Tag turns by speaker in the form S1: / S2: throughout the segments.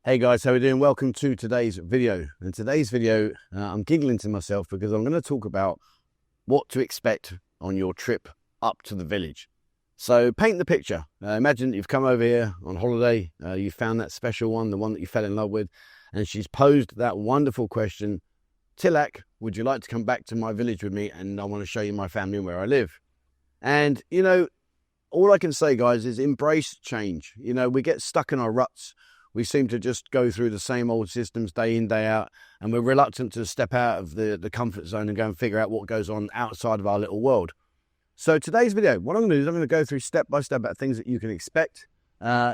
S1: Hey guys, how are we doing? Welcome to today's video. In today's video, I'm giggling to myself because I'm going to talk about what to expect on your trip up to the village. So paint the picture. Imagine you've come over here on holiday, you found that special one, the one that you fell in love with, and she's posed that wonderful question, Tilak, would you like to come back to my village with me? And I want to show you my family and where I live. And, all I can say, guys, is embrace change. We get stuck in our ruts. We seem to just go through the same old systems day in, day out, and we're reluctant to step out of the comfort zone and go and figure out what goes on outside of our little world. So today's video, what I'm going to do is I'm going to go through step by step about things that you can expect.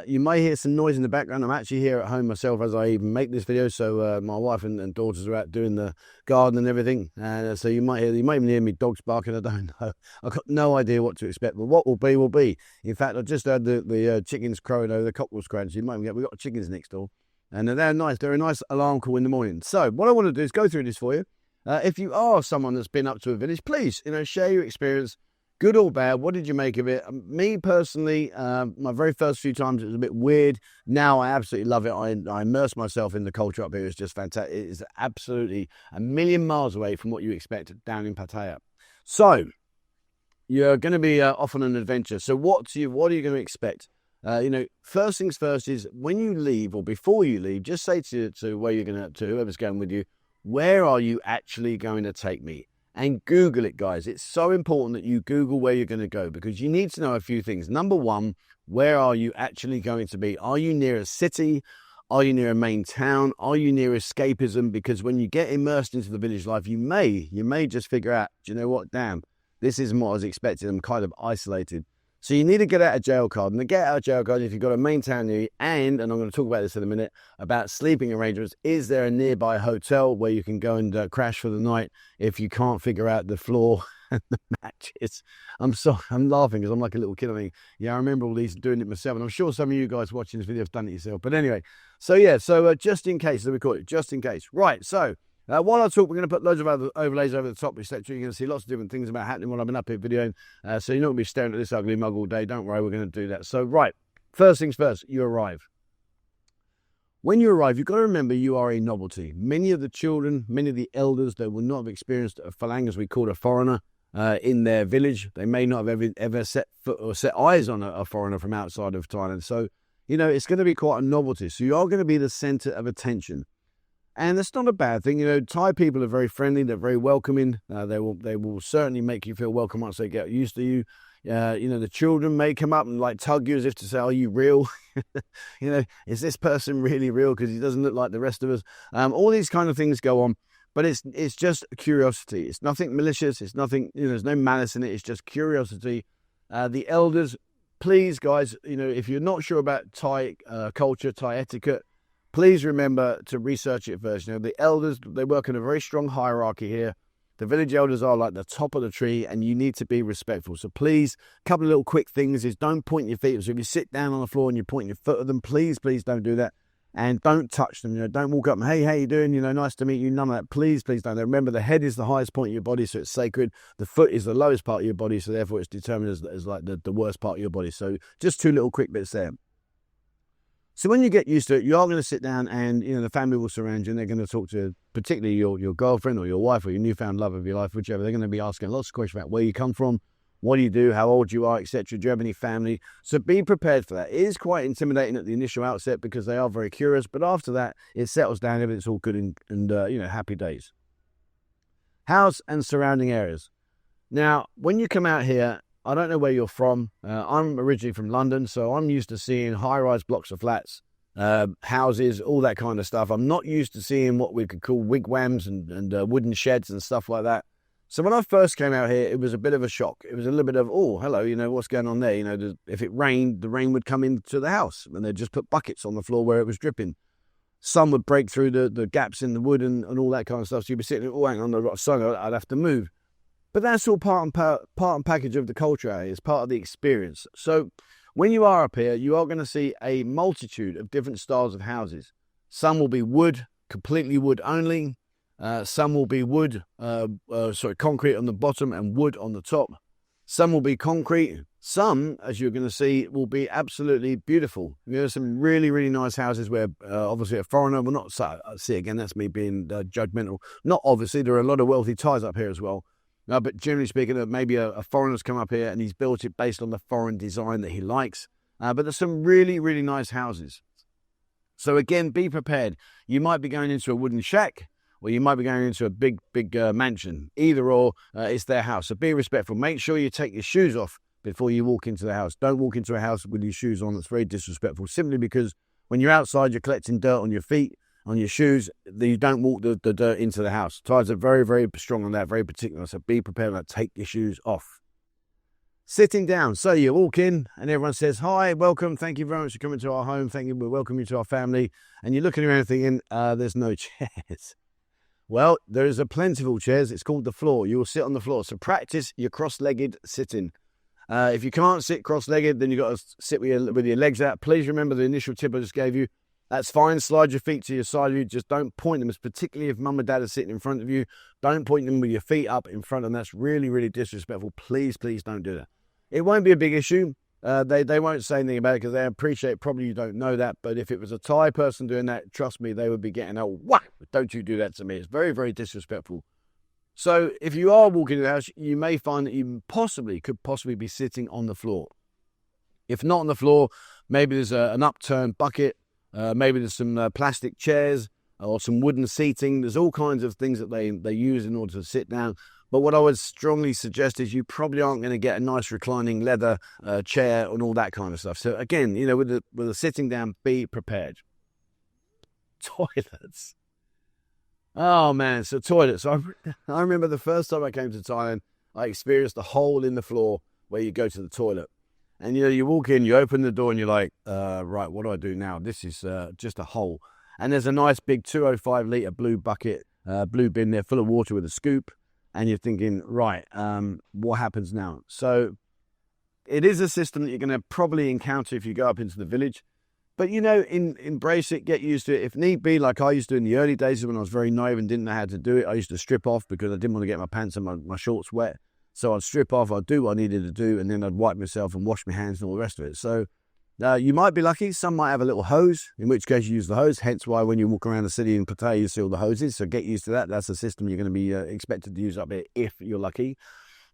S1: You may hear some noise in the background. I'm actually here at home myself as I even make this video. So my wife and daughters are out doing the garden and everything. So you might even hear me dogs barking. I don't know. I've got no idea what to expect, but what will be will be. In fact, I just heard the chickens crowing over, the cockerels crowing. So you might even we've got chickens next door, and they're nice. They're a nice alarm call in the morning. So what I want to do is go through this for you. If you are someone that's been up to a village, please, share your experience. Good or bad, what did you make of it? Me personally, my very first few times it was a bit weird. Now I absolutely love it. I immerse myself in the culture up here. It's just fantastic. It is absolutely a million miles away from what you expect down in Pattaya. So you're going to be off on an adventure. So what are you going to expect? First things first is when you leave or before you leave, just say to where you're going to whoever's going with you, where are you actually going to take me? And Google it, guys. It's so important that you Google where you're going to go because you need to know a few things. Number one, where are you actually going to be? Are you near a city? Are you near a main town? Are you near escapism? Because when you get immersed into the village life, you may just figure out, do you know what? Damn, this isn't what I was expecting. I'm kind of isolated. So you need to get out of jail card. And the get out of jail card, if you've got a main town near you, and I'm going to talk about this in a minute, about sleeping arrangements. Is there a nearby hotel where you can go and crash for the night if you can't figure out the floor and the matches? I'm laughing because I'm like a little kid. I mean, yeah, I remember all these doing it myself. And I'm sure some of you guys watching this video have done it yourself. But anyway, so just in case, let me call it, just in case. Right, so while I talk, we're going to put loads of other overlays over the top, etc. You're going to see lots of different things about happening while I've been up here videoing. So you're not going to be staring at this ugly mug all day. Don't worry, we're going to do that. So, right, first things first, you arrive. When you arrive, you've got to remember you are a novelty. Many of the children, many of the elders, they will not have experienced a phalang, as we call a foreigner, in their village. They may not have ever set foot or set eyes on a foreigner from outside of Thailand. So, it's going to be quite a novelty. So you are going to be the center of attention. And that's not a bad thing. Thai people are very friendly. They're very welcoming. They will certainly make you feel welcome once they get used to you. The children may come up and like tug you as if to say, are you real? Is this person really real? Because he doesn't look like the rest of us. All these kind of things go on. But it's just curiosity. It's nothing malicious. It's nothing, there's no malice in it. It's just curiosity. The elders, please, guys, if you're not sure about Thai culture, Thai etiquette, please remember to research it first. The elders, they work in a very strong hierarchy here. The village elders are like the top of the tree and you need to be respectful. So please, a couple of little quick things is don't point your feet. So if you sit down on the floor and you point your foot at them, please don't do that. And don't touch them. Don't walk up and, hey, how you doing? Nice to meet you. None of that. Please don't. Remember, the head is the highest point of your body, so it's sacred. The foot is the lowest part of your body, so therefore it's determined as like the worst part of your body. So just two little quick bits there. So when you get used to it, you are going to sit down and, the family will surround you and they're going to talk to particularly your girlfriend or your wife or your newfound love of your life, whichever. They're going to be asking lots of questions about where you come from, what do you do, how old you are, etc. Do you have any family? So be prepared for that. It is quite intimidating at the initial outset because they are very curious, but after that, it settles down, everything's all good and happy days. House and surrounding areas. Now, when you come out here, I don't know where you're from. I'm originally from London, so I'm used to seeing high-rise blocks of flats, houses, all that kind of stuff. I'm not used to seeing what we could call wigwams and wooden sheds and stuff like that. So when I first came out here, it was a bit of a shock. It was a little bit of, oh, hello, what's going on there? If it rained, the rain would come into the house and they'd just put buckets on the floor where it was dripping. Some would break through the gaps in the wood and all that kind of stuff. So you'd be sitting, oh, hang on, I've got a song, I'd have to move. But that's all part and package of the culture. It's part of the experience. So when you are up here, you are going to see a multitude of different styles of houses. Some will be wood, completely wood only. Some will be wood, concrete on the bottom and wood on the top. Some will be concrete. Some, as you're going to see, will be absolutely beautiful. There are some really, really nice houses where obviously a foreigner will not see. Again, that's me being judgmental. Not obviously, there are a lot of wealthy Thais up here as well. But generally speaking, maybe a foreigner's come up here and he's built it based on the foreign design that he likes. But there's some really, really nice houses. So again, be prepared. You might be going into a wooden shack, or you might be going into a big mansion. Either or, it's their house. So be respectful. Make sure you take your shoes off before you walk into the house. Don't walk into a house with your shoes on. That's very disrespectful, simply because when you're outside, you're collecting dirt on your feet, on your shoes. You don't walk the dirt into the house. Thais are very, very strong on that, very particular. So be prepared to take your shoes off. Sitting down. So you walk in and everyone says, hi, welcome. Thank you very much for coming to our home. Thank you. We welcome you to our family. And you're looking around thinking, there's no chairs. Well, there is a plentiful chairs. It's called the floor. You will sit on the floor. So practice your cross-legged sitting. If you can't sit cross-legged, then you've got to sit with your legs out. Please remember the initial tip I just gave you. That's fine. Slide your feet to your side of you. Just don't point them, particularly if mum and dad are sitting in front of you. Don't point them with your feet up in front of them. That's really, really disrespectful. Please, please don't do that. It won't be a big issue. They won't say anything about it because they appreciate probably you don't know that. But if it was a Thai person doing that, trust me, they would be getting out. Whack! Don't you do that to me. It's very, very disrespectful. So if you are walking in the house, you may find that you could possibly be sitting on the floor. If not on the floor, maybe there's an upturned bucket. Maybe there's some plastic chairs or some wooden seating. There's all kinds of things that they use in order to sit down. But what I would strongly suggest is you probably aren't going to get a nice reclining leather chair and all that kind of stuff. So again, with the sitting down, be prepared. Toilets. Oh man, so toilets. I remember the first time I came to Thailand, I experienced a hole in the floor where you go to the toilet. And you walk in, you open the door and you're like, right, what do I do now? This is just a hole. And there's a nice big 205 litre blue bucket, blue bin there full of water with a scoop. And you're thinking, right, what happens now? So it is a system that you're going to probably encounter if you go up into the village. But, embrace it, get used to it. If need be, like I used to in the early days when I was very naive and didn't know how to do it, I used to strip off because I didn't want to get my pants and my shorts wet. So I'd strip off, I'd do what I needed to do, and then I'd wipe myself and wash my hands and all the rest of it. So you might be lucky. Some might have a little hose, in which case you use the hose. Hence why when you walk around the city in Pattaya, you see all the hoses. So get used to that. That's a system you're going to be expected to use up here if you're lucky.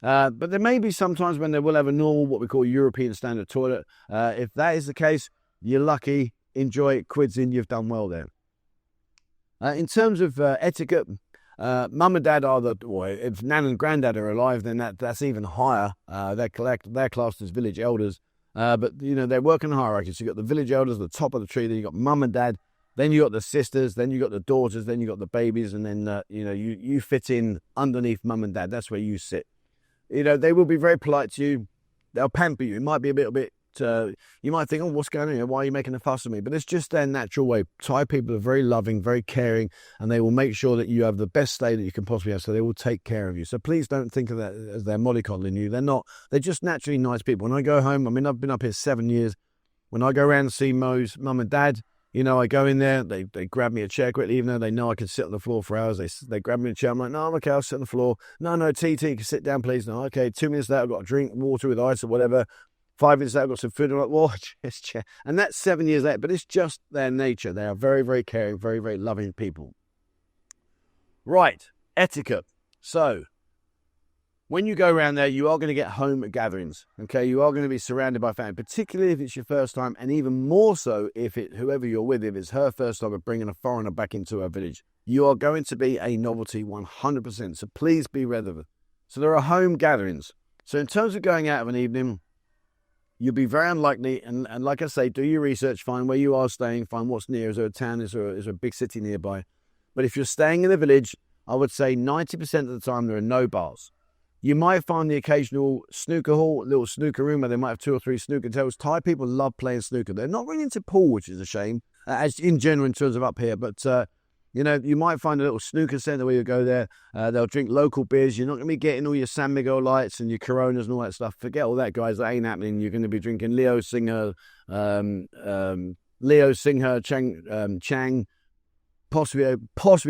S1: But there may be sometimes when they will have a normal, what we call European standard toilet. If that is the case, you're lucky. Enjoy it. Quids in. You've done well there. In terms of etiquette, mum and dad if nan and granddad are alive, then that's even higher. They're classed as village elders. But, they work in hierarchy. So you've got the village elders at the top of the tree, then you've got mum and dad, then you've got the sisters, then you've got the daughters, then you've got the babies, and then, you fit in underneath mum and dad. That's where you sit. They will be very polite to you. They'll pamper you. It might be a little bit, you might think, oh, what's going on here? Why are you making a fuss of me? But it's just their natural way. Thai people are very loving, very caring, and they will make sure that you have the best stay that you can possibly have. So they will take care of you. So please don't think of that as they're mollycoddling you. They're not. They're just naturally nice people. When I go home, I've been up here 7 years. When I go around and see Mo's mum and dad, I go in there, they grab me a chair quickly, even though they know I can sit on the floor for hours. They grab me a chair. I'm like, no, I'm okay, I'll sit on the floor. No, TT, you can sit down, please. No, okay, 2 minutes later, I've got a drink, water with ice or whatever. 5 minutes later, I've got some food. I'm like, well, just chair. And that's 7 years later, but it's just their nature. They are very, very caring, very, very loving people. Right, etiquette. So, when you go around there, you are going to get home gatherings, okay? You are going to be surrounded by family, particularly if it's your first time, and even more so if whoever you're with, if it's her first time of bringing a foreigner back into her village. You are going to be a novelty 100%, so please be relevant. So there are home gatherings. So in terms of going out of an evening, you'll be very unlikely, and like I say, do your research, find where you are staying, find what's near. Is there a town, is there a big city nearby? But if you're staying in a village, I would say 90% of the time there are no bars. You might find the occasional snooker hall, little snooker room where they might have 2 or 3 snooker tables. Thai people love playing snooker. They're not really into pool, which is a shame, as in general in terms of up here. But, you might find a little snooker centre where you go there. They'll drink local beers. You're not going to be getting all your San Miguel lights and your Coronas and all that stuff. Forget all that, guys. That ain't happening. You're going to be drinking Leo Singer, Chang, possibly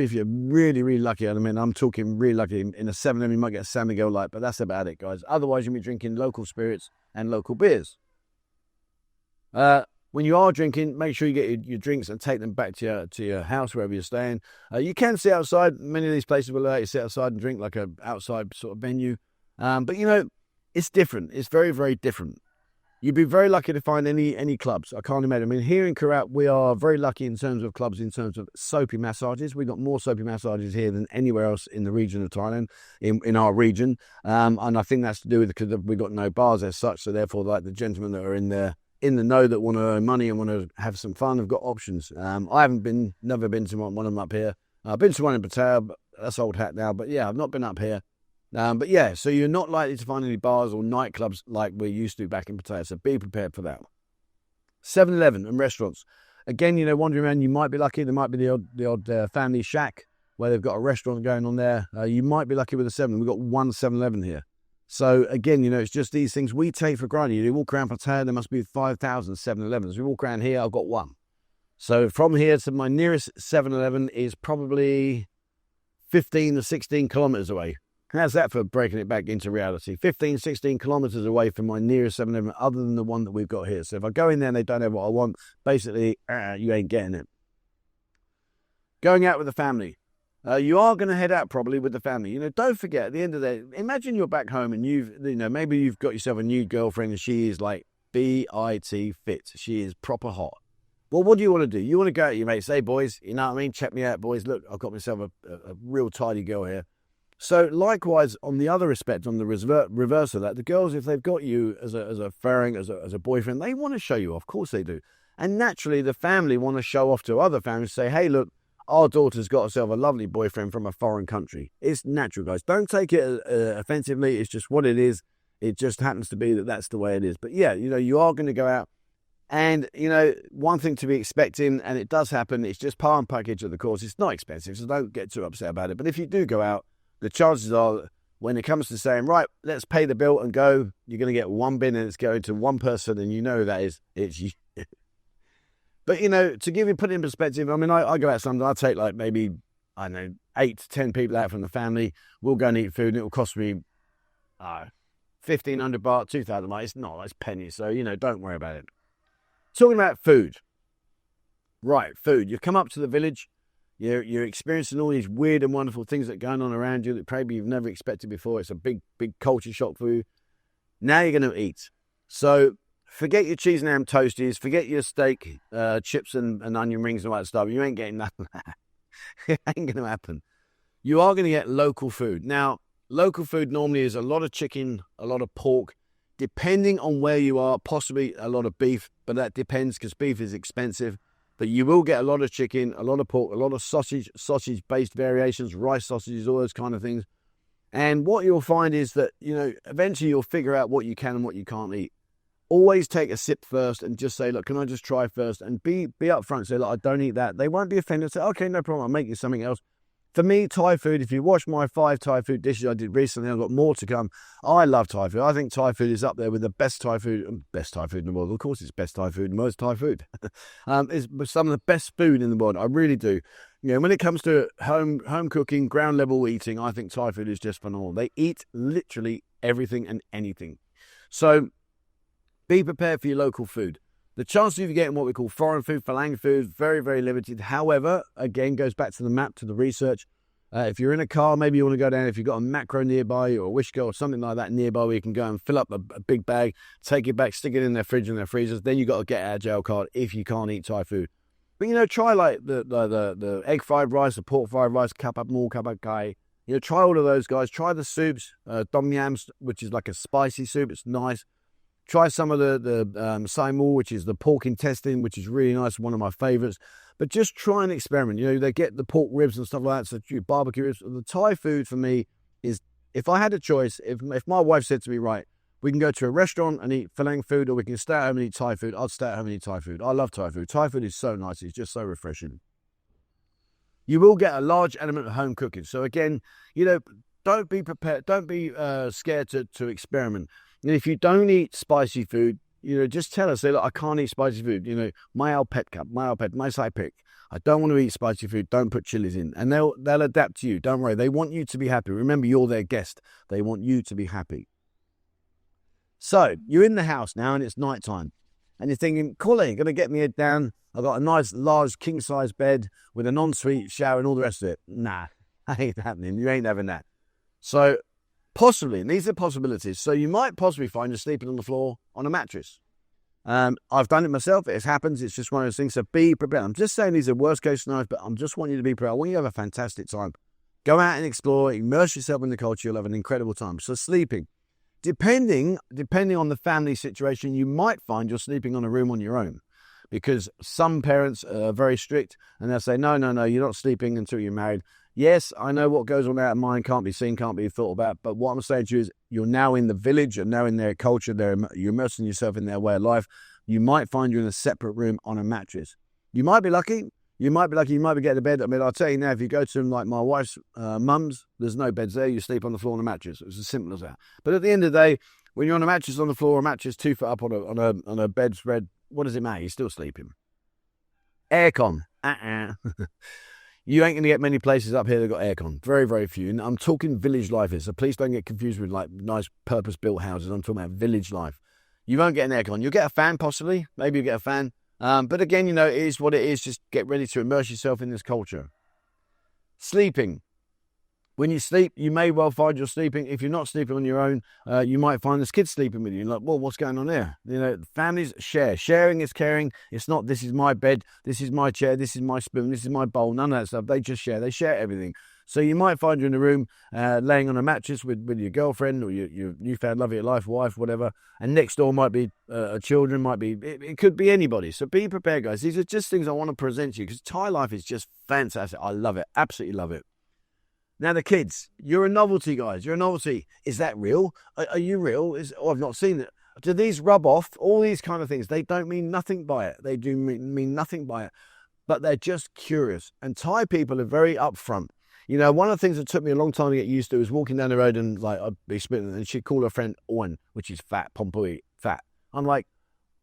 S1: if you're really, really lucky. I mean, I'm talking really lucky. In a 7-Eleven, you might get a San Miguel Light, but that's about it, guys. Otherwise, you'll be drinking local spirits and local beers. When you are drinking, make sure you get your drinks and take them back to your house, wherever you're staying. You can sit outside. Many of these places will let you sit outside and drink, like a outside sort of venue. But, you know, it's different. It's very, very different. You'd be very lucky to find any clubs. I can't imagine. I mean, here in Korat, we are very lucky in terms of clubs, in terms of soapy massages. We've got more soapy massages here than anywhere else in the region of Thailand, in our region. And I think that's to do with because we've got no bars as such. So therefore, like the gentlemen that are in the know that want to earn money and want to have some fun have got options. I haven't never been to one of them up here. I've been to one in Pattaya, but that's old hat now. But yeah, I've not been up here. But yeah, so you're not likely to find any bars or nightclubs like we used to back in Pattaya, so be prepared for that. 7-Eleven and restaurants. Again, you know, wandering around, you might be lucky. There might be the odd family shack where they've got a restaurant going on there. You might be lucky with a 7. We've got one 7-Eleven here. So again, you know, it's just these things we take for granted. You walk around Pattaya, there must be 5,000 7-Elevens. We walk around here, I've got one. So from here to my nearest 7-Eleven is probably 15 to 16 kilometers away. How's that for breaking it back into reality? 15, 16 kilometers away from my nearest 7-Eleven, other than the one that we've got here. So if I go in there and they don't have what I want, basically, you ain't getting it. Going out with the family. You are going to head out probably with the family. You know, don't forget, at the end of the day, imagine you're back home and maybe you've got yourself a new girlfriend and she is like B-I-T fit. She is proper hot. Well, what do you want to do? You want to go out with your mates, say, boys, you know what I mean? Check me out, boys. Look, I've got myself a real tidy girl here. So likewise, on the other respect, on the reverse of that, the girls, if they've got you as a fairing, as a boyfriend, they want to show you off. Of course they do. And naturally, the family want to show off to other families, say, hey, look, our daughter's got herself a lovely boyfriend from a foreign country. It's natural, guys. Don't take it offensively. It's just what it is. It just happens to be that that's the way it is. But yeah, you know, you are going to go out. And, you know, one thing to be expecting, and it does happen, it's just par and package of the course. It's not expensive, so don't get too upset about it. But if you do go out, the chances are, when it comes to saying, right, let's pay the bill and go, you're going to get one bin and it's going to one person, and you know that is, it's you. But, you know, to put it in perspective, I mean, I go out sometimes, I take like maybe, I don't know, 8 to 10 people out from the family. We'll go and eat food, and it will cost me 1,500 baht, 2,000 baht. It's not, it's pennies. So, you know, don't worry about it. Talking about food. Right, food. You come up to the village. You're experiencing all these weird and wonderful things that are going on around you that probably you've never expected before. It's a big, big culture shock for you. Now you're going to eat. So forget your cheese and ham toasties. Forget your steak, chips and onion rings and all that stuff. You ain't getting that. It ain't going to happen. You are going to get local food. Now, local food normally is a lot of chicken, a lot of pork. Depending on where you are, possibly a lot of beef. But that depends because beef is expensive. But you will get a lot of chicken, a lot of pork, a lot of sausage-based variations, rice sausages, all those kind of things. And what you'll find is that, you know, eventually you'll figure out what you can and what you can't eat. Always take a sip first and just say, look, can I just try first? And be upfront. Say, look, I don't eat that. They won't be offended. Say, okay, no problem. I'll make you something else. For me, Thai food, if you watch my 5 Thai food dishes I did recently, I've got more to come. I love Thai food. I think Thai food is up there with the best Thai food in the world. Of course, it's best Thai food in the world. It's Thai food. It's some of the best food in the world. I really do. You know, when it comes to home cooking, ground level eating, I think Thai food is just phenomenal. They eat literally everything and anything. So be prepared for your local food. The chances of you getting what we call foreign food, Falang food, very, very limited. However, again, goes back to the map, to the research. If you're in a car, maybe you want to go down. If you've got a macro nearby or a Wishgo or something like that nearby where you can go and fill up a big bag, take it back, stick it in their fridge and their freezers, then you've got to get out of jail card if you can't eat Thai food. But, you know, try like the egg fried rice, the pork fried rice, kapap moo, kapap kai. You know, try all of those, guys. Try the soups, tom yams, which is like a spicy soup. It's nice. Try some of the sai moo, which is the pork intestine, which is really nice, one of my favourites. But just try and experiment. You know, they get the pork ribs and stuff like that, so barbecue ribs. The Thai food for me is, if I had a choice, if my wife said to me, right, we can go to a restaurant and eat Falang food, or we can stay at home and eat Thai food, I'd stay at home and eat Thai food. I love Thai food. Thai food is so nice. It's just so refreshing. You will get a large element of home cooking. So again, you know, don't be prepared. Don't be scared to experiment. And if you don't eat spicy food, just tell us, say, look, I can't eat spicy food. My alpetka, my side pick. I don't want to eat spicy food. Don't put chilies in. And they'll adapt to you. Don't worry. They want you to be happy. Remember, you're their guest. They want you to be happy. So you're in the house now and it's nighttime. And you're thinking, cool, you're going to get me head down. I've got a nice, large, king-size bed with an ensuite shower and all the rest of it. Nah, that ain't happening. You ain't having that. So possibly, and these are possibilities. So you might possibly find you're sleeping on the floor on a mattress. I've done it myself. It happens. It's just one of those things. So be prepared. I'm just saying these are worst case scenarios, but I just want you to be prepared. I want you to have a fantastic time. Go out and explore. Immerse yourself in the culture. You'll have an incredible time. So sleeping. Depending on the family situation, you might find you're sleeping on a room on your own, because some parents are very strict and they'll say, no, you're not sleeping until you're married. Yes, I know what goes on out of mind can't be seen, can't be thought about. But what I'm saying to you is you're now in the village, you're now in their culture, you're immersing yourself in their way of life. You might find you in a separate room on a mattress. You might be lucky. You might be getting to bed. I mean, I'll tell you now, if you go to like my wife's mum's, there's no beds there. You sleep on the floor on a mattress. It's as simple as that. But at the end of the day, when you're on a mattress on the floor, a mattress 2 foot up on a bedspread, what does it matter? You're still sleeping. Aircon. You ain't going to get many places up here that got aircon. Very, very few. And I'm talking village life here, so please don't get confused with like nice purpose-built houses. I'm talking about village life. You won't get an aircon. You'll get a fan possibly. Maybe you'll get a fan. But again, it is what it is. Just get ready to immerse yourself in this culture. Sleeping. When you sleep, you may well find you're sleeping. If you're not sleeping on your own, you might find there's kids sleeping with you. You're like, well, what's going on there? Families share. Sharing is caring. It's not, this is my bed, this is my chair, this is my spoon, this is my bowl. None of that stuff. They just share. They share everything. So you might find you in a room laying on a mattress with your girlfriend or your newfound love of your life, wife, whatever. And next door might be children, it could be anybody. So be prepared, guys. These are just things I want to present to you because Thai life is just fantastic. I love it. Absolutely love it. Now, the kids, you're a novelty, guys. You're a novelty. Is that real? Are you real? I've not seen it. Do these rub off? All these kind of things, they don't mean nothing by it. They do mean nothing by it. But they're just curious. And Thai people are very upfront. One of the things that took me a long time to get used to was walking down the road and like I'd be spitting and she'd call her friend Owen, which is fat, pompoi, fat. I'm like,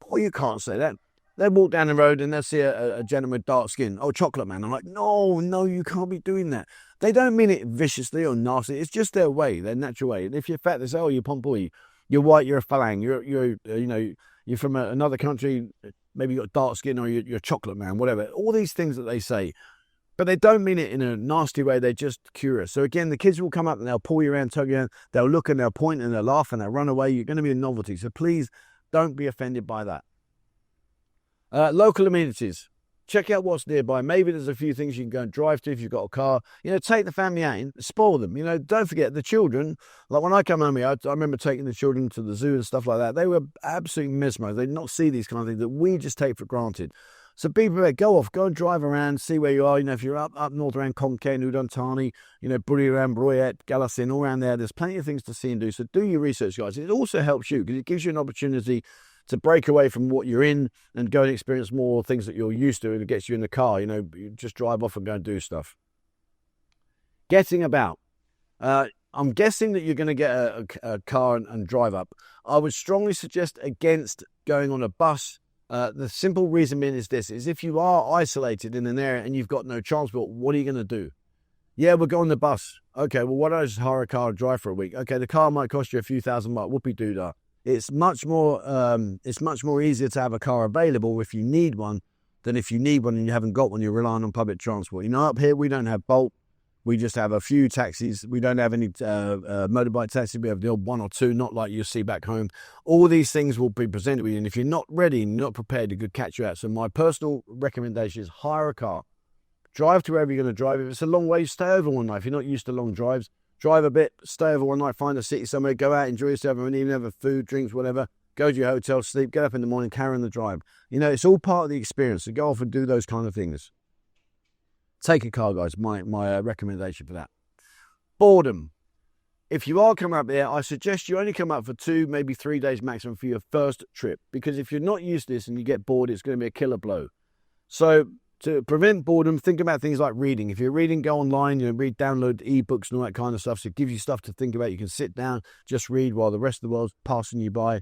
S1: boy, you can't say that. They'd walk down the road and they'll see a gentleman with dark skin. Oh, chocolate man. I'm like, no, you can't be doing that. They don't mean it viciously or nasty. It's just their way, their natural way. And if you're fat, they say, oh, you're pompoi. You're white, you're a Falang. You're from another country. Maybe you've got dark skin or you're a chocolate man, whatever. All these things that they say. But they don't mean it in a nasty way. They're just curious. So again, the kids will come up and they'll pull you around, tug you around. They'll look and they'll point and they'll laugh and they'll run away. You're going to be a novelty. So please don't be offended by that. Local amenities. Check out what's nearby. Maybe there's a few things you can go and drive to if you've got a car. Take the family out and spoil them. Don't forget the children. Like when I come home here, I remember taking the children to the zoo and stuff like that. They were absolutely mesmerized. They did not see these kind of things that we just take for granted. So be prepared. Go and drive around, see where you are. If you're up north around Konkan, Udon Thani, Buriram, Broyet, Galasin, all around there, there's plenty of things to see and do. So do your research, guys. It also helps you because it gives you an opportunity to break away from what you're in and go and experience more things that you're used to, and it gets you in the car. You just drive off and go and do stuff. Getting about. I'm guessing that you're going to get a car and drive up. I would strongly suggest against going on a bus. The simple reason being is this, is if you are isolated in an area and you've got no transport, what are you going to do? Yeah, we'll go on the bus. Okay, well, why don't I just hire a car and drive for a week? Okay, the car might cost you a few $1,000 bucks. Whoopie-doo-dah. It's much more easier to have a car available if you need one than if you need one and you haven't got one, you're relying on public transport. Up here, we don't have Bolt. We just have a few taxis. We don't have any motorbike taxis. We have the odd one or two, not like you see back home. All these things will be presented with you. And if you're not ready and not prepared, it could catch you out. So my personal recommendation is hire a car. Drive to wherever you're going to drive. If it's a long way, stay over one night. If you're not used to long drives, drive a bit, stay over one night, find a city somewhere, go out, enjoy yourself, and even have food, drinks, whatever. Go to your hotel, sleep, get up in the morning, carry on the drive. It's all part of the experience. So go off and do those kind of things. Take a car, guys. My recommendation for that. Boredom. If you are coming up there, I suggest you only come up for 2, maybe 3 days maximum for your first trip. Because if you're not used to this and you get bored, it's going to be a killer blow. So to prevent boredom, think about things like reading. If you're reading, go online, read, download ebooks and all that kind of stuff. So it gives you stuff to think about. You can sit down, just read while the rest of the world's passing you by.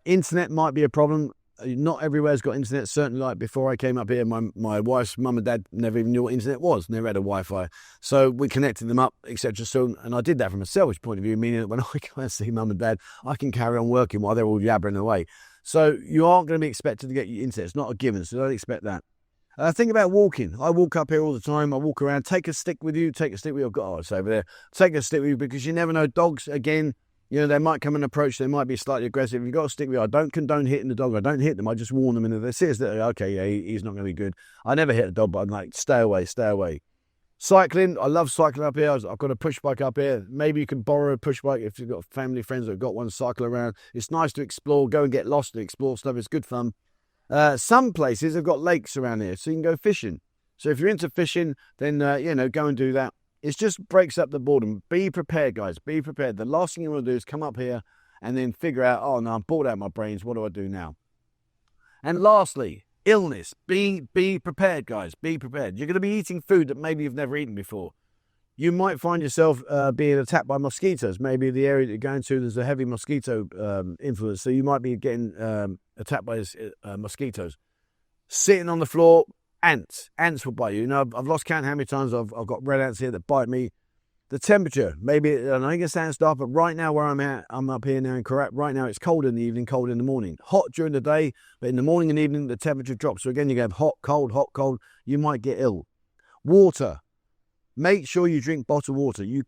S1: Internet might be a problem. Not everywhere's got internet. Certainly, like before I came up here, my wife's mum and dad never even knew what internet was. Never had a Wi-Fi. So we connected them up, etc. So, and I did that from a selfish point of view, meaning that when I go and see mum and dad, I can carry on working while they're all yabbering away. So you aren't going to be expected to get your internet. It's not a given, so don't expect that. Think about walking. I walk up here all the time. I walk around. Take a stick with you. Take a stick with you. I've got it's over there. Take a stick with you because you never know. Dogs, again, you know, they might come and approach. They might be slightly aggressive. You've got to stick with you. I don't condone hitting the dog. I don't hit them. I just warn them. And if they see us, okay, yeah, he's not going to be good. I never hit a dog, but I'm like, stay away, stay away. Cycling. I love cycling up here. I've got a push bike up here. Maybe you can borrow a push bike if you've got family, friends that have got one, cycle around. It's nice to explore, go and get lost and explore stuff. It's good fun. Some places have got lakes around here, so you can go fishing. So if you're into fishing, then, you know, go and do that. It just breaks up the boredom. Be prepared, guys. Be prepared. The last thing you want to do is come up here and then figure out, oh, no, I'm bored out of my brains. What do I do now? And lastly, illness. Be prepared, guys. Be prepared. You're going to be eating food that maybe you've never eaten before. You might find yourself being attacked by mosquitoes. Maybe the area that you're going to, there's a heavy mosquito influence. So you might be getting attacked by mosquitoes. Sitting on the floor, ants. Ants will bite you. You know, I've lost count how many times I've got red ants here that bite me. The temperature, maybe, I know it sounds dark, but right now where I'm at, I'm up here now in Korat. Right now it's cold in the evening, cold in the morning. Hot during the day, but in the morning and evening, the temperature drops. So again, you go hot, cold. You might get ill. Water. Make sure you drink bottled water. You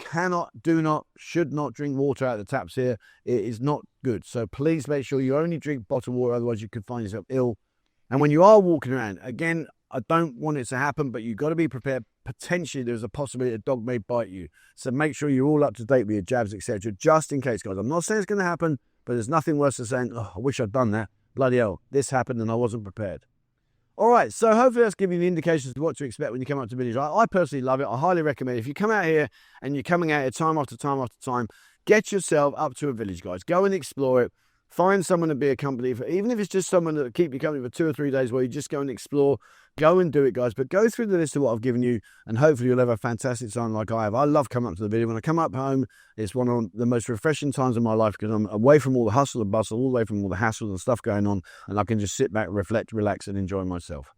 S1: should not drink water out of the taps here. It is not good. So please make sure you only drink bottled water, otherwise you could find yourself ill. And when you are walking around, again, I don't want it to happen, but you've got to be prepared. Potentially, there's a possibility a dog may bite you. So make sure you're all up to date with your jabs, etc., just in case, guys. I'm not saying it's going to happen, but there's nothing worse than saying, oh, I wish I'd done that. Bloody hell, this happened and I wasn't prepared. All right, so hopefully that's giving you the indications of what to expect when you come up to village. I personally love it. I highly recommend it. If you come out here and you're coming out here time after time after time, get yourself up to a village, guys. Go and explore it. Find someone to be a company for, even if it's just someone that will keep you company for 2 or 3 days where you just go and explore. Go and do it, guys. But go through the list of what I've given you, and hopefully you'll have a fantastic time like I have. I love coming up to the video. When I come up home, it's one of the most refreshing times of my life because I'm away from all the hustle and bustle, all the way from all the hassle and stuff going on, and I can just sit back, reflect, relax, and enjoy myself.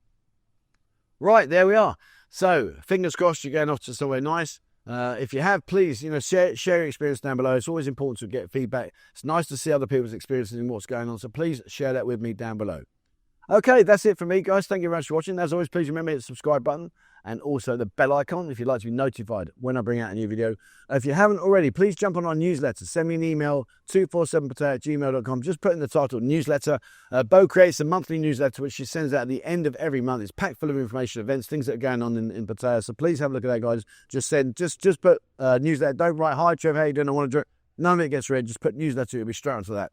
S1: Right, there we are. So, fingers crossed you're going off to somewhere nice. If you have, please, you know, share your experience down below. It's always important to get feedback. It's nice to see other people's experiences and what's going on. So please share that with me down below. Okay, that's it for me, guys. Thank you very much for watching. As always, please remember to hit the subscribe button and also the bell icon if you'd like to be notified when I bring out a new video. If you haven't already, please jump on our newsletter. Send me an email, 247pattaya@gmail.com. Just put in the title, newsletter. Bo creates a monthly newsletter, which she sends out at the end of every month. It's packed full of information, events, things that are going on in Pattaya. So please have a look at that, guys. Just put newsletter. Don't write, hi, Trevor, how you doing? I want to drink. None of it gets read. Just put newsletter. It'll be straight onto that.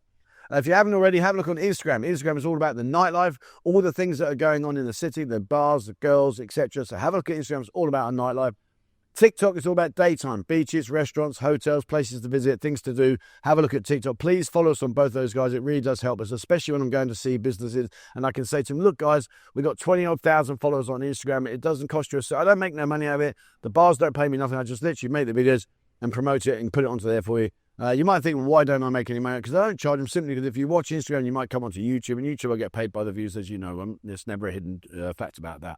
S1: If you haven't already, have a look on Instagram. Instagram is all about the nightlife, all the things that are going on in the city, the bars, the girls, etc. So have a look at Instagram. It's all about our nightlife. TikTok is all about daytime, beaches, restaurants, hotels, places to visit, things to do. Have a look at TikTok. Please follow us on both those, guys. It really does help us, especially when I'm going to see businesses and I can say to them, look, guys, we've got 20,000 followers on Instagram. It doesn't cost you I don't make no money out of it. The bars don't pay me nothing. I just literally make the videos and promote it and put it onto there for you. You might think, well, why don't I make any money? Because I don't charge them, simply because if you watch Instagram, you might come onto YouTube, and YouTube will get paid by the views, as you know. There's never a hidden fact about that.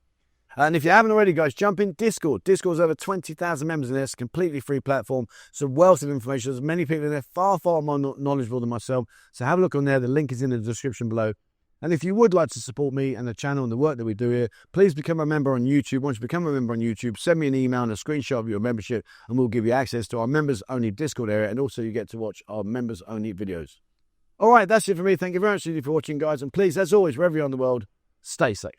S1: And if you haven't already, guys, jump in Discord. Discord's over 20,000 members in there. It's a completely free platform. It's a wealth of information. There's many people in there far, far more knowledgeable than myself. So have a look on there. The link is in the description below. And if you would like to support me and the channel and the work that we do here, please become a member on YouTube. Once you become a member on YouTube, send me an email and a screenshot of your membership, and we'll give you access to our members-only Discord area, and also you get to watch our members-only videos. All right, that's it for me. Thank you very much for watching, guys. And please, as always, wherever you're in the world, stay safe.